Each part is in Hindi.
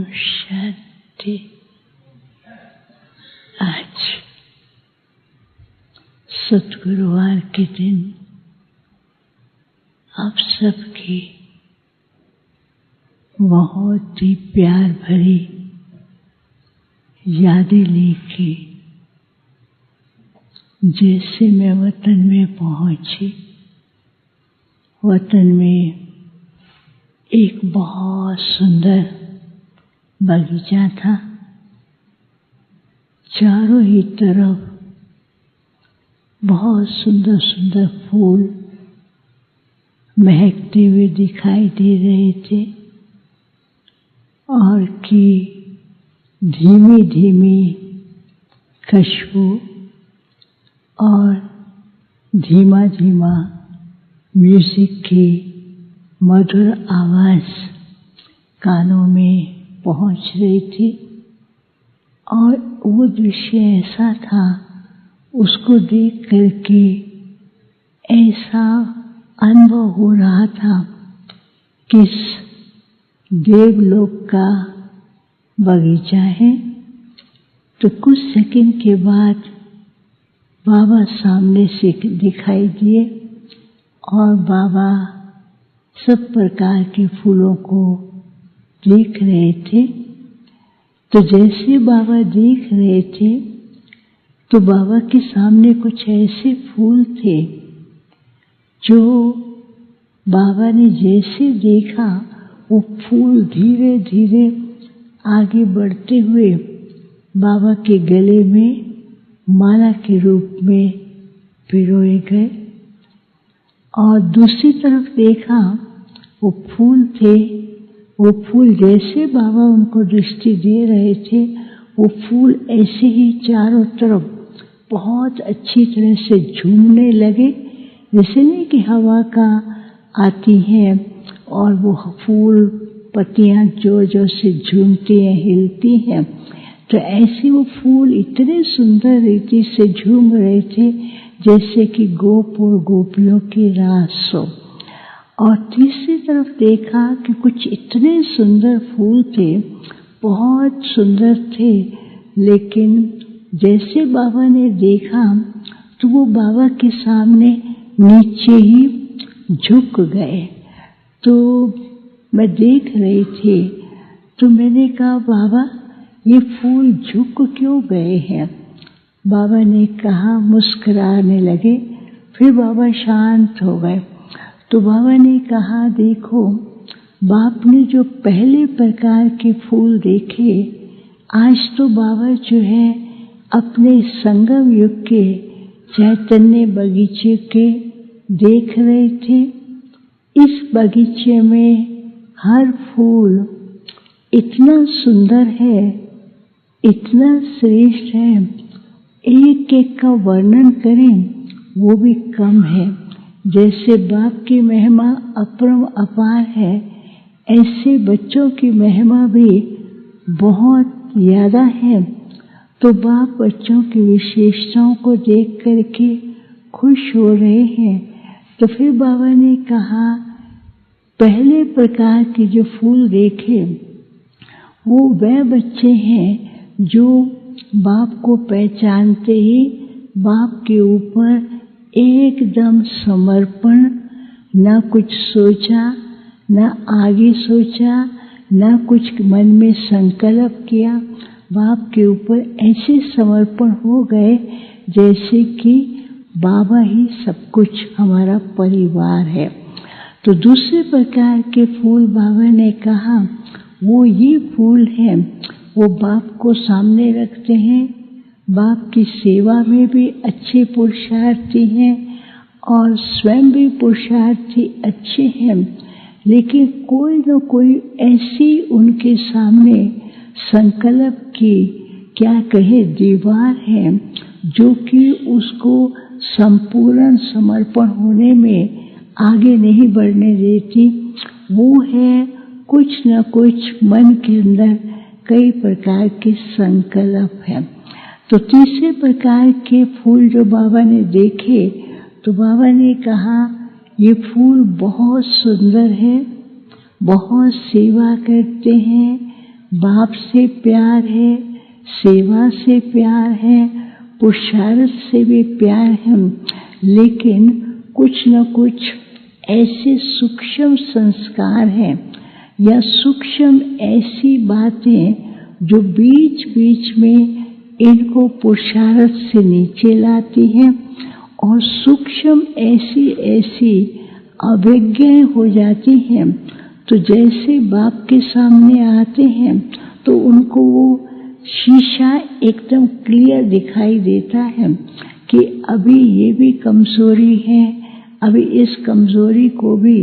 शांति। आज सद्गुरुवार के दिन आप सबकी बहुत ही प्यार भरी यादें लेके जैसे मैं वतन में पहुंची, वतन में एक बहुत सुंदर बगीचा था। चारों ही तरफ बहुत सुंदर सुंदर फूल महकते हुए दिखाई दे रहे थे और कि धीमी धीमी खुशबू और धीमा धीमा म्यूजिक की मधुर आवाज कानों में पहुंच रही थी। और वो दृश्य ऐसा था, उसको देख करके ऐसा अनुभव हो रहा था कि देवलोक का बगीचा है। तो कुछ सेकंड के बाद बाबा सामने से दिखाई दिए और बाबा सब प्रकार के फूलों को देख रहे थे। तो जैसे बाबा देख रहे थे तो बाबा के सामने कुछ ऐसे फूल थे जो बाबा ने जैसे देखा वो फूल धीरे धीरे आगे बढ़ते हुए बाबा के गले में माला के रूप में पिरोए गए। और दूसरी तरफ देखा वो फूल थे, वो फूल जैसे बाबा उनको दृष्टि दे रहे थे वो फूल ऐसे ही चारों तरफ बहुत अच्छी तरह से झूमने लगे, जैसे नहीं कि हवा का आती है और वो फूल पत्तियां जोर जोर से झूमती हैं, हिलती हैं। तो ऐसे वो फूल इतने सुंदर रीति से झूम रहे थे जैसे कि गोप और गोपियों की रास हो। और तीसरी तरफ देखा कि कुछ इतने सुंदर फूल थे, बहुत सुंदर थे, लेकिन जैसे बाबा ने देखा तो वो बाबा के सामने नीचे ही झुक गए। तो मैं देख रही थी तो मैंने कहा, बाबा ये फूल झुक क्यों गए हैं? बाबा ने कहा, मुस्कुराने लगे। फिर बाबा शांत हो गए। तो बाबा ने कहा, देखो बाप ने जो पहले प्रकार के फूल देखे, आज तो बाबा जो है अपने संगम युग के चैतन्य बगीचे के देख रहे थे। इस बगीचे में हर फूल इतना सुंदर है, इतना श्रेष्ठ है, एक एक का वर्णन करें वो भी कम है। जैसे बाप की महिमा अपरम अपार है, ऐसे बच्चों की महिमा भी बहुत ज़्यादा है। तो बाप बच्चों की विशेषताओं को देख करके खुश हो रहे हैं। तो फिर बाबा ने कहा, पहले प्रकार के जो फूल देखे वो वह बच्चे हैं जो बाप को पहचानते ही बाप के ऊपर एकदम समर्पण, न कुछ सोचा, न आगे सोचा, न कुछ मन में संकल्प किया, बाप के ऊपर ऐसे समर्पण हो गए जैसे कि बाबा ही सब कुछ, हमारा परिवार है। तो दूसरे प्रकार के फूल बाबा ने कहा वो ये फूल हैं, वो बाप को सामने रखते हैं, बाप की सेवा में भी अच्छे पुरुषार्थी हैं और स्वयं भी पुरुषार्थी अच्छे हैं, लेकिन कोई न कोई ऐसी उनके सामने संकल्प की क्या कहे दीवार है जो कि उसको संपूर्ण समर्पण होने में आगे नहीं बढ़ने देती। वो है कुछ न कुछ मन के अंदर कई प्रकार के संकल्प हैं। तो तीसरे प्रकार के फूल जो बाबा ने देखे तो बाबा ने कहा, ये फूल बहुत सुंदर है, बहुत सेवा करते हैं, बाप से प्यार है, सेवा से प्यार है, पुरुषार्थ से भी प्यार है, लेकिन कुछ न कुछ ऐसे सूक्ष्म संस्कार हैं या सूक्ष्म ऐसी बातें जो बीच बीच में इनको पुरुषार्थ से नीचे लाती हैं और सूक्ष्म ऐसी ऐसी अवज्ञाएं हो जाती हैं। तो जैसे बाप के सामने आते हैं तो उनको वो शीशा एकदम क्लियर दिखाई देता है कि अभी ये भी कमजोरी है, अभी इस कमजोरी को भी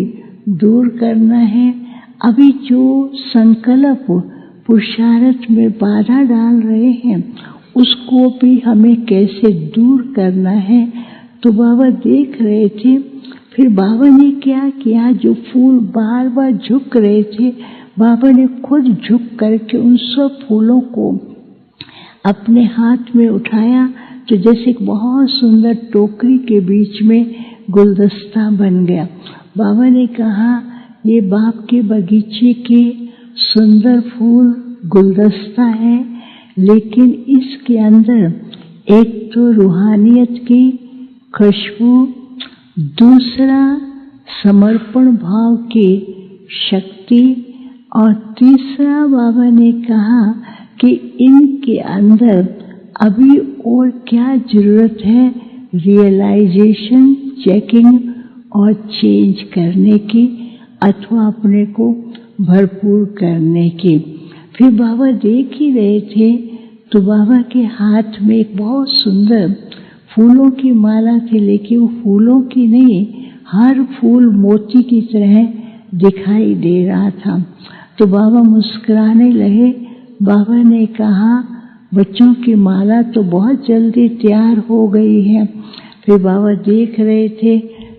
दूर करना है, अभी जो संकल्प पुरुषार्थ में बाधा डाल रहे हैं उसको भी हमें कैसे दूर करना है। तो बाबा देख रहे थे। फिर बाबा ने क्या किया, जो फूल बार बार झुक रहे थे, बाबा ने खुद झुक करके उन सब फूलों को अपने हाथ में उठाया। तो जैसे एक बहुत सुंदर टोकरी के बीच में गुलदस्ता बन गया। बाबा ने कहा, ये बाप के बगीचे के सुंदर फूल गुलदस्ता है, लेकिन इसके अंदर एक तो रूहानियत की खुशबू, दूसरा समर्पण भाव की शक्ति, और तीसरा बाबा ने कहा कि इनके अंदर अभी और क्या जरूरत है, रियलाइजेशन, चेकिंग और चेंज करने की अथवा अपने को भरपूर करने की। फिर बाबा देख ही रहे थे तो बाबा के हाथ में एक बहुत सुंदर फूलों की माला थी, लेकिन वो फूलों की नहीं, हर फूल मोती की तरह दिखाई दे रहा था। तो बाबा मुस्कुराने लगे। बाबा ने कहा, बच्चों की माला तो बहुत जल्दी तैयार हो गई है। फिर बाबा देख रहे थे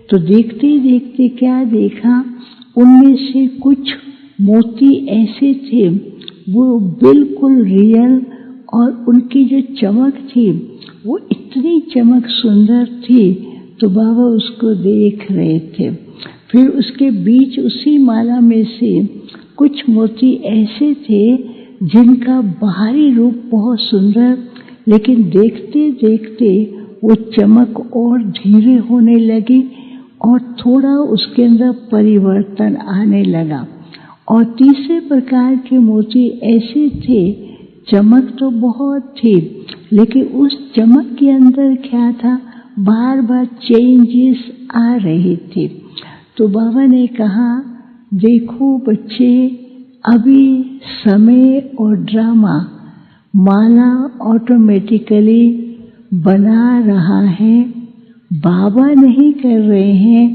तो देखते देखते क्या देखा, उनमें से कुछ मोती ऐसे थे वो बिल्कुल रियल, और उनकी जो चमक थी वो इतनी चमक सुंदर थी। तो बाबा उसको देख रहे थे। फिर उसके बीच उसी माला में से कुछ मोती ऐसे थे जिनका बाहरी रूप बहुत सुंदर, लेकिन देखते देखते वो चमक और धीरे होने लगी और थोड़ा उसके अंदर परिवर्तन आने लगा। और तीसरे प्रकार के मोती ऐसे थे, चमक तो बहुत थी, लेकिन उस चमक के अंदर क्या था, बार बार चेंजेस आ रहे थे। तो बाबा ने कहा, देखो बच्चे, अभी समय और ड्रामा माला ऑटोमेटिकली बना रहा है, बाबा नहीं कर रहे हैं।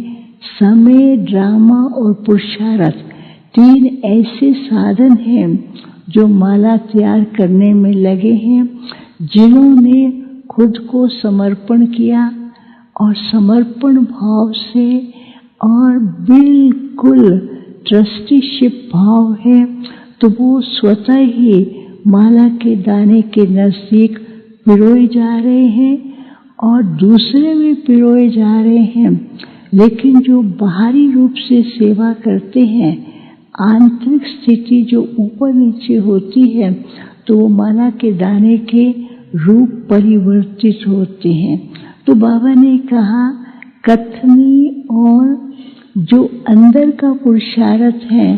समय, ड्रामा और पुरुषार्थ तीन ऐसे साधन हैं जो माला तैयार करने में लगे हैं। जिन्होंने खुद को समर्पण किया और समर्पण भाव से और बिल्कुल ट्रस्टीशिप भाव है, तो वो स्वतः ही माला के दाने के नजदीक पिरोए जा रहे हैं और दूसरे भी पिरोए जा रहे हैं। लेकिन जो बाहरी रूप से सेवा करते हैं, आंतरिक स्थिति जो ऊपर नीचे होती है, तो वो माला के दाने के रूप परिवर्तित होते हैं। तो बाबा ने कहा, कथनी और जो अंदर का पुरुषार्थ है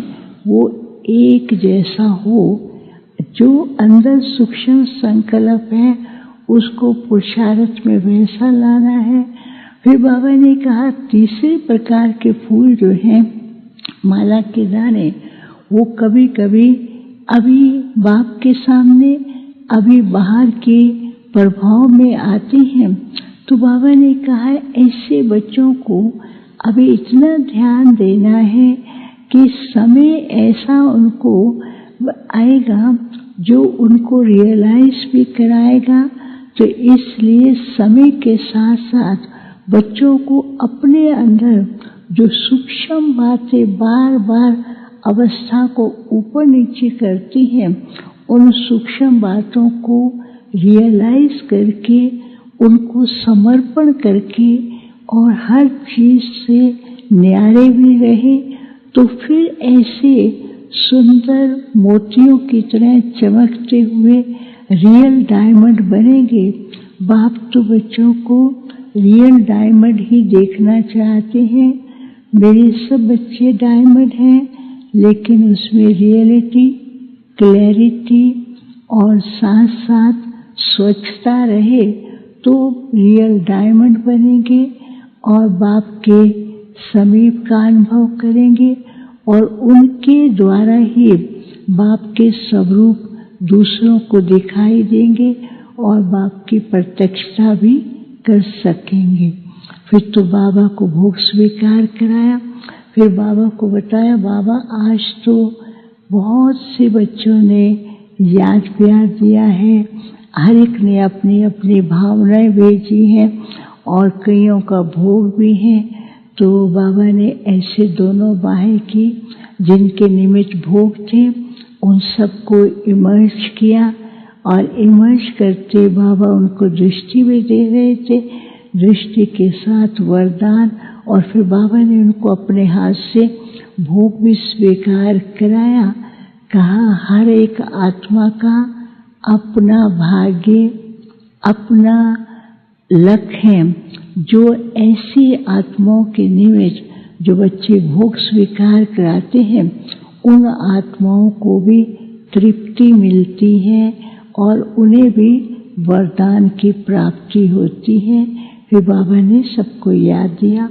वो एक जैसा हो। जो अंदर सूक्ष्म संकल्प है उसको पुरुषार्थ में वैसा लाना है। फिर बाबा ने कहा, तीसरे प्रकार के फूल जो हैं, माला के दाने, वो कभी कभी अभी बाप के सामने, अभी बाहर के प्रभाव में आते हैं। तो बाबा ने कहा, ऐसे बच्चों को अभी इतना ध्यान देना है कि समय ऐसा उनको आएगा जो उनको रियलाइज भी कराएगा। तो इसलिए समय के साथ साथ बच्चों को अपने अंदर जो सूक्ष्म बातें बार बार अवस्था को ऊपर नीचे करती हैं, उन सूक्ष्म बातों को रियलाइज करके, उनको समर्पण करके और हर चीज से न्यारे भी रहे, तो फिर ऐसे सुंदर मोतियों की तरह चमकते हुए रियल डायमंड बनेंगे। बाप तो बच्चों को रियल डायमंड ही देखना चाहते हैं। मेरे सब बच्चे डायमंड हैं, लेकिन उसमें रियलिटी, क्लैरिटी और साथ साथ स्वच्छता रहे तो रियल डायमंड बनेंगे और बाप के समीप का अनुभव करेंगे और उनके द्वारा ही बाप के स्वरूप दूसरों को दिखाई देंगे और बाप की प्रत्यक्षता भी कर सकेंगे। फिर तो बाबा को भोग स्वीकार कराया। फिर बाबा को बताया, बाबा आज तो बहुत से बच्चों ने याद प्यार दिया है, हर एक ने अपनी अपनी भावनाएं भेजी हैं और कईयों का भोग भी है। तो बाबा ने ऐसे दोनों बाहें की, जिनके निमित्त भोग थे उन सबको इमर्ज किया और इमर्ज करते बाबा उनको दृष्टि भी दे रहे थे, दृष्टि के साथ वरदान। और फिर बाबा ने उनको अपने हाथ से भोग भी स्वीकार कराया। कहा, हर एक आत्मा का अपना भाग्य, अपना लक्ष्य है। जो ऐसी आत्माओं के निमित्त जो बच्चे भोग स्वीकार कराते हैं, उन आत्माओं को भी तृप्ति मिलती है और उन्हें भी वरदान की प्राप्ति होती है। फिर बाबा ने सबको याद दिया